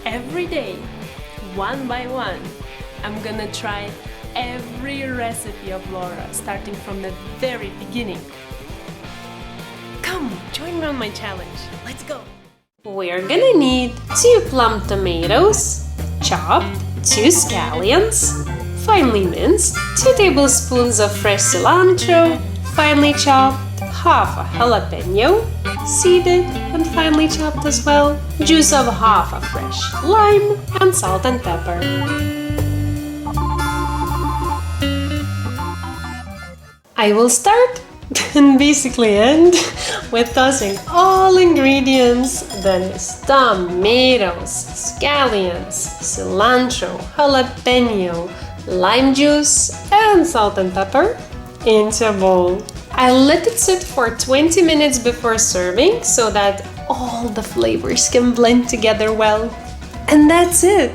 every day, one by one, I'm gonna try every recipe of Laura, starting from the very beginning. Come, join me on my challenge. Let's go! We're gonna need 2 plum tomatoes, chopped, 2 scallions, finely minced, 2 tablespoons of fresh cilantro, finely chopped, half a jalapeno, seeded and finely chopped as well, juice of half a fresh lime, and salt and pepper. I will start and basically end with tossing all ingredients, then tomatoes, scallions, cilantro, jalapeno, lime juice and salt and pepper into a bowl. I let it sit for 20 minutes before serving so that all the flavors can blend together well. And that's it!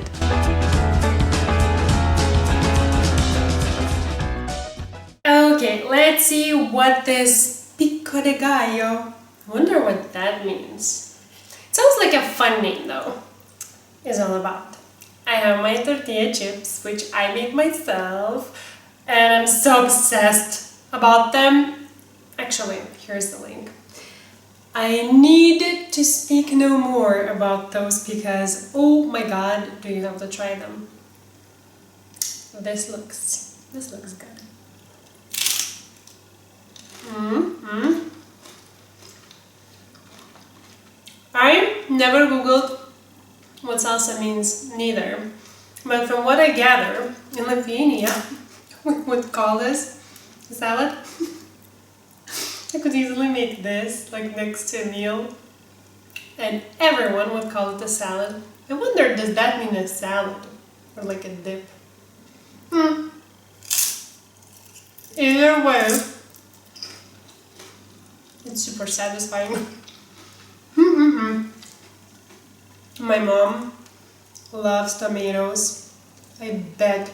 Okay, let's see what this Pico de Gallo, I wonder what that means. It sounds like a fun name though, is all about. I have my tortilla chips, which I make myself, and I'm so obsessed about them. Actually, here's the link. I need to speak no more about those because, oh my god, do you have to try them. This looks good. I never googled what salsa means neither, but from what I gather, in Lithuania we would call this a salad. I could easily make this like next to a meal and everyone would call it a salad. I wonder, does that mean a salad or like a dip? Either way, it's super satisfying. My mom loves tomatoes. I bet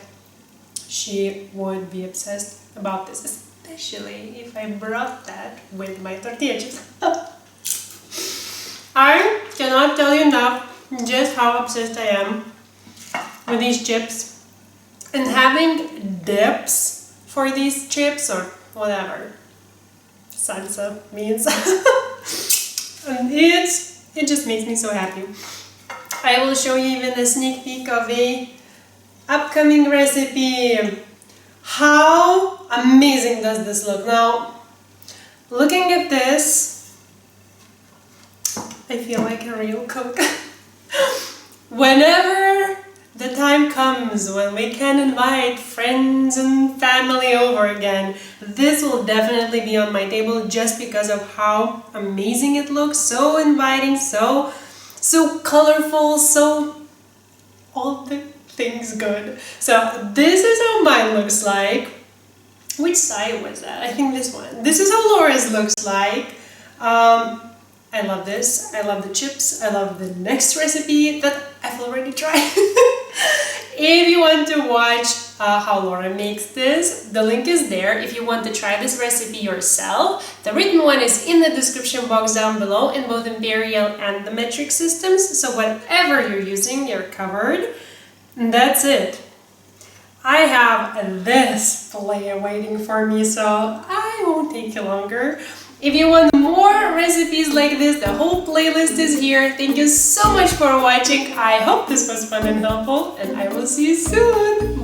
she would be obsessed about this, especially if I brought that with my tortilla chips. I cannot tell you enough just how obsessed I am with these chips and having dips for these chips or whatever salsa means. And it just makes me so happy. I will show you even a sneak peek of a upcoming recipe. How amazing does this look? Now, looking at this, I feel like a real cook. Whenever the time comes when we can invite friends and family over again, this will definitely be on my table just because of how amazing it looks. So inviting, so colorful, so all the things good. So this is how mine looks like. Which side was that? I think this one. This is how Laura's looks like. I love this. I love the chips. I love the next recipe that I've already tried. If you want to watch how Laura makes this, the link is there. If you want to try this recipe yourself, the written one is in the description box down below in both imperial and the metric systems. So whatever you're using, you're covered. And that's it. I have this play waiting for me, so I won't take you longer. If you want more recipes like this, the whole playlist is here. Thank you so much for watching. I hope this was fun and helpful, and I will see you soon.